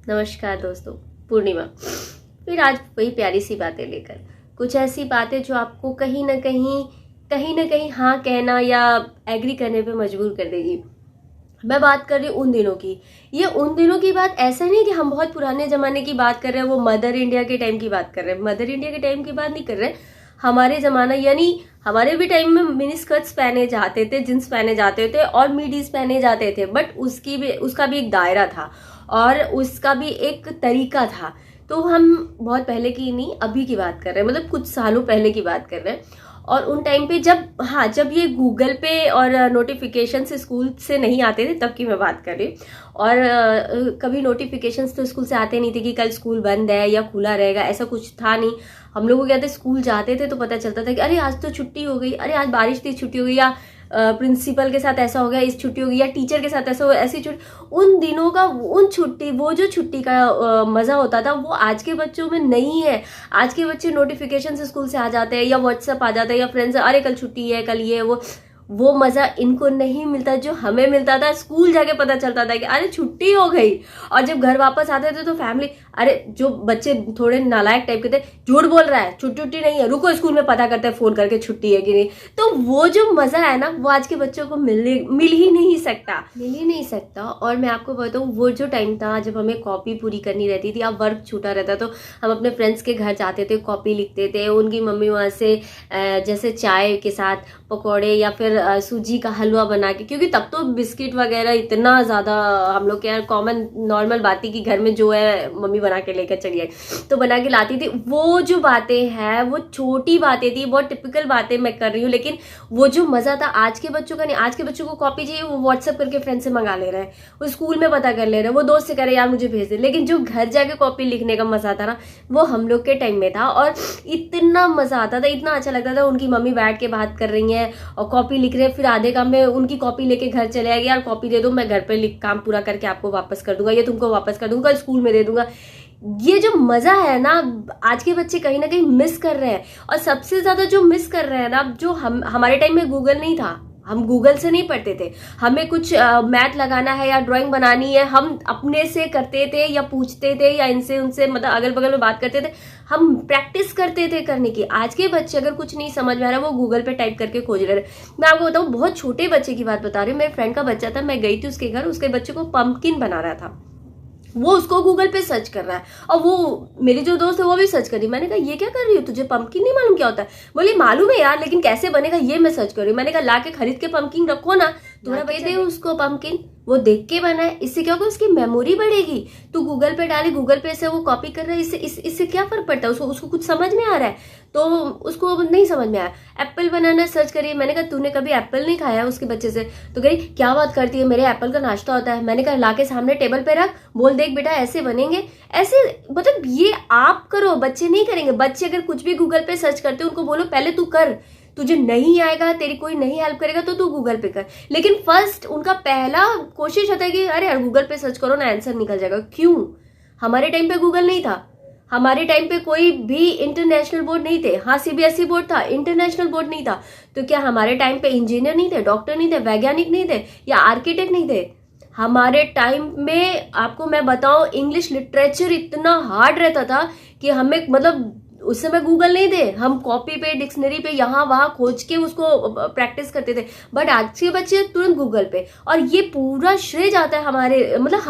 नमस्कार दोस्तों, पूर्णिमा फिर आज वही प्यारी सी बातें लेकर, कुछ ऐसी बातें जो आपको कहीं ना कहीं हाँ कहना या एग्री करने पे मजबूर कर देगी। मैं बात कर रही हूँ उन दिनों की। ये उन दिनों की बात ऐसा नहीं कि हम बहुत पुराने जमाने की बात कर रहे हैं, वो मदर इंडिया के टाइम की बात कर रहे हैं। मदर इंडिया के टाइम की बात नहीं कर रहे, हमारे जमाना यानी हमारे भी टाइम में मिनी स्कर्ट्स पहने जाते थे, जींस पहने जाते थे और मीडीज पहने जाते थे, बट उसका भी एक दायरा था और उसका भी एक तरीका था। तो हम बहुत पहले की नहीं, अभी की बात कर रहे हैं, मतलब कुछ सालों पहले की बात कर रहे हैं। और उन टाइम पे जब ये गूगल पे और नोटिफिकेशन से स्कूल से नहीं आते थे, तब की मैं बात कर रही हूँ। और कभी नोटिफिकेशंस तो स्कूल से आते नहीं थे कि कल स्कूल बंद है या खुला रहेगा, ऐसा कुछ था नहीं। हम लोग क्या थे, स्कूल जाते थे तो पता चलता था कि अरे आज तो छुट्टी हो गई, अरे आज बारिश थी छुट्टी हो गई, या प्रिंसिपल के साथ ऐसा हो गया इस छुट्टी हो गई, या टीचर के साथ ऐसा हो ऐसी छुट्टी। उन दिनों का वो जो छुट्टी का मजा होता था वो आज के बच्चों में नहीं है। आज के बच्चे नोटिफिकेशन से स्कूल से आ जाते हैं या व्हाट्सएप आ जाता है या फ्रेंड्स, अरे कल छुट्टी है, कल ये वो मजा इनको नहीं मिलता जो हमें मिलता था। स्कूल जाके पता चलता था कि अरे छुट्टी हो गई, और जब घर वापस आते थे तो फैमिली, अरे जो बच्चे थोड़े नालायक टाइप के थे, झूठ बोल रहा है, छुट्टी नहीं है, रुको स्कूल में पता करते हैं फोन करके छुट्टी है कि नहीं। तो वो जो मजा है ना, वो आज के बच्चों को मिल ही नहीं सकता। और मैं आपको बताऊं, वो जो टाइम था जब हमें कॉपी पूरी करनी रहती थी, अब वर्क छूटा रहता तो हम अपने फ्रेंड्स के घर जाते थे, कॉपी लिखते थे, उनकी मम्मी वहां से जैसे चाय के साथ पकौड़े या फिर सूजी का हलवा बना के, क्योंकि तब तो बिस्किट वगैरह इतना ज्यादा हम लोग के यहाँ कॉमन नॉर्मल बात थी कि घर में जो है मम्मी बना के लेकर चली आई, तो बना के लाती थी। वो जो बातें हैं वो छोटी बातें थी, बहुत टिपिकल बातें मैं कर रही हूँ, लेकिन वो जो मजा था आज के बच्चों का नहीं। आज के बच्चों को कॉपी चाहिए, वो व्हाट्सएप करके फ्रेंड से मंगा ले रहे हैं, वो स्कूल में पता कर ले रहे हैं, वो दोस्त से कह रहे हैं यार मुझे भेज दे। लेकिन जो घर जाके कॉपी लिखने का मजा था ना, वो हम लोग के टाइम में था, और इतना मजा आता था, इतना अच्छा लगता था। उनकी मम्मी बैठ के बात कर रही है और कॉपी लिख रहे हैं, फिर आधे काम में उनकी कॉपी लेके घर चले आएगी, यार कॉपी दे दो, मैं घर पे काम पूरा करके आपको वापस कर दूंगा, या तुमको वापस कर दूंगा, स्कूल में दे दूंगा। ये जो मजा है ना, आज के बच्चे कहीं ना कहीं मिस कर रहे हैं। और सबसे ज्यादा जो मिस कर रहे हैं ना, जो हमारे टाइम में गूगल नहीं था, हम गूगल से नहीं पढ़ते थे। हमें कुछ मैथ लगाना है या ड्राइंग बनानी है, हम अपने से करते थे या पूछते थे या इनसे उनसे, मतलब अगल बगल में बात करते थे, हम प्रैक्टिस करते थे करने की। आज के बच्चे अगर कुछ नहीं समझ में आ रहा है, वो गूगल पे टाइप करके खोज रहे हैं। मैं आपको बताऊं, बहुत छोटे बच्चे की बात बता रही हूँ। मेरे फ्रेंड का बच्चा था, मैं गई थी उसके घर, उसके बच्चे को पंपकिन बना रहा था, वो उसको गूगल पे सर्च कर रहा है, और वो मेरी जो दोस्त है वो भी सर्च कर रही। मैंने कहा ये क्या कर रही हो, तुझे पंपकिन नहीं मालूम क्या होता है? बोली मालूम है यार, लेकिन कैसे बनेगा ये मैं सर्च कर रही हूँ। मैंने कहा ला के खरीद के पंपकिन रखो ना, थोड़ा दे उसको पंपकिन, वो देख के बनाए, इससे क्या होगा, उसकी मेमोरी बढ़ेगी। तू गूगल पे डाले, गूगल पे से वो कॉपी कर रहा है, इससे क्या फर्क पड़ता है? उसको कुछ समझ में आ रहा है, तो उसको नहीं समझ में आया। एप्पल बनाना सर्च करिए। मैंने कहा तूने कभी एप्पल नहीं खाया उसके बच्चे से? तो कही क्या बात करती है, मेरे एप्पल का नाश्ता होता है। मैंने कहा लाके सामने टेबल पे रख, बोल देख बेटा ऐसे बनेंगे, ऐसे। मतलब ये आप करो, बच्चे नहीं करेंगे। बच्चे अगर कुछ भी गूगल पे सर्च करते हैं, उनको बोलो पहले तू कर, तुझे नहीं आएगा, तेरी कोई नहीं हेल्प करेगा तो तू गूगल पे कर। लेकिन फर्स्ट उनका पहला कोशिश होता है कि अरे यार गूगल पे सर्च करो ना, आंसर निकल जाएगा। क्यों? हमारे टाइम पे गूगल नहीं था, हमारे टाइम पे कोई भी इंटरनेशनल बोर्ड नहीं थे। हाँ सीबीएसई बोर्ड था, इंटरनेशनल बोर्ड नहीं था। तो क्या हमारे टाइम पे इंजीनियर नहीं थे, डॉक्टर नहीं थे, वैज्ञानिक नहीं थे, या आर्किटेक्ट नहीं थे? हमारे टाइम में आपको मैं बताऊं, इंग्लिश लिटरेचर इतना हार्ड रहता था कि हमें, मतलब उस समय गूगल नहीं थे, हम कॉपी पे डिक्शनरी पे यहाँ वहां खोज के उसको प्रैक्टिस करते थे। बट आज के बच्चे तुरंत गूगल पे, और ये पूरा श्रेय जाता है हमारे, मतलब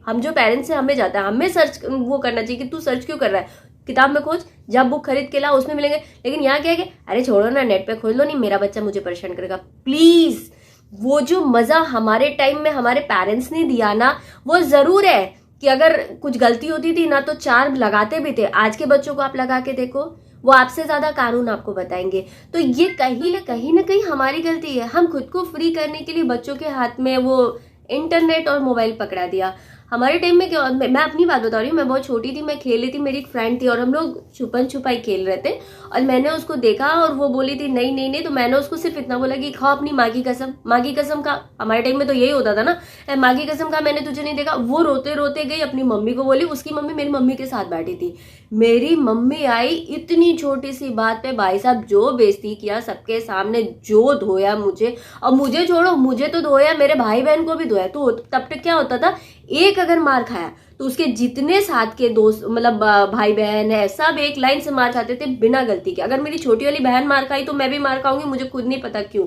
हम जो पेरेंट्स हैं हमें जाता है। हमें सर्च वो करना चाहिए कि तू सर्च क्यों कर रहा है, किताब में खोज, जब बुक खरीद के ला उसमें मिलेंगे। लेकिन यहाँ क्या है कि अरे छोड़ो ना, नेट पे खोज लो, नहीं मेरा बच्चा मुझे परेशान करेगा। प्लीज, वो जो मजा हमारे टाइम में हमारे पेरेंट्स ने दिया ना, वो जरूर है कि अगर कुछ गलती होती थी ना तो चार लगाते भी थे। आज के बच्चों को आप लगा के देखो, वो आपसे ज्यादा कानून आपको बताएंगे। तो ये कहीं ना कहीं हमारी गलती है। हम खुद को फ्री करने के लिए बच्चों के हाथ में वो इंटरनेट और मोबाइल पकड़ा दिया। हमारे टाइम में क्या, मैं अपनी बात बता रही हूँ, मैं बहुत छोटी थी, मैं खेल रही थी, मेरी एक फ्रेंड थी और हम लोग छुपन छुपाई खेल रहे थे, और मैंने उसको देखा और वो बोली थी नहीं नहीं नहीं, तो मैंने उसको सिर्फ इतना बोला कि खाओ अपनी माँ की कसम। माँ की कसम का, हमारे टाइम में तो यही होता था ना, माँ की कसम का मैंने तुझे नहीं देखा। वो रोते रोते गई अपनी मम्मी को बोली, उसकी मम्मी मेरी मम्मी के साथ बैठी थी। मेरी मम्मी आई, इतनी छोटी सी बात पे भाई साहब जो बेइज्जती किया सबके सामने, जो धोया मुझे, और मुझे छोड़ो, मुझे तो धोया, मेरे भाई बहन को भी धोया। तो तब तक क्या होता था, एक अगर मार खाया तो उसके जितने साथ के दोस्त मतलब भाई बहन है सब एक लाइन से मार खाते थे बिना गलती के। अगर मेरी छोटी वाली बहन मार खाई तो मैं भी मार खाऊंगी, मुझे खुद नहीं पता क्यों।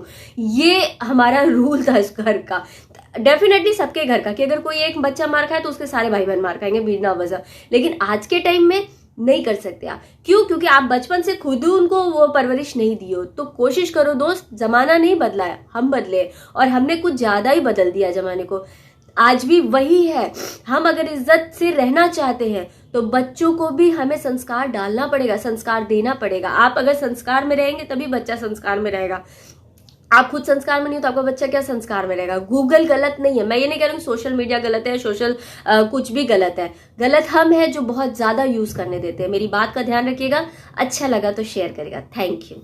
ये हमारा रूल था इस घर का, डेफिनेटली सबके घर का, कि अगर कोई एक बच्चा मार खाए तो उसके सारे भाई बहन मार खाएंगे बिना वजह। लेकिन आज के टाइम में नहीं कर सकते आप। क्यों? क्योंकि आप बचपन से खुद ही उनको वो परवरिश नहीं दी हो। तो कोशिश करो दोस्त, जमाना नहीं बदला है, हम बदले और हमने कुछ ज्यादा ही बदल दिया जमाने को। आज भी वही है। हम अगर इज्जत से रहना चाहते हैं तो बच्चों को भी हमें संस्कार डालना पड़ेगा, संस्कार देना पड़ेगा। आप अगर संस्कार में रहेंगे तभी बच्चा संस्कार में रहेगा। आप खुद संस्कार में नहीं हो तो आपका बच्चा क्या संस्कार में रहेगा। गूगल गलत नहीं है, मैं ये नहीं कह रही हूँ सोशल मीडिया गलत है, सोशल कुछ भी गलत है। गलत हम है जो बहुत ज्यादा यूज करने देते हैं। मेरी बात का ध्यान रखिएगा। अच्छा लगा तो शेयर करिएगा। Thank you.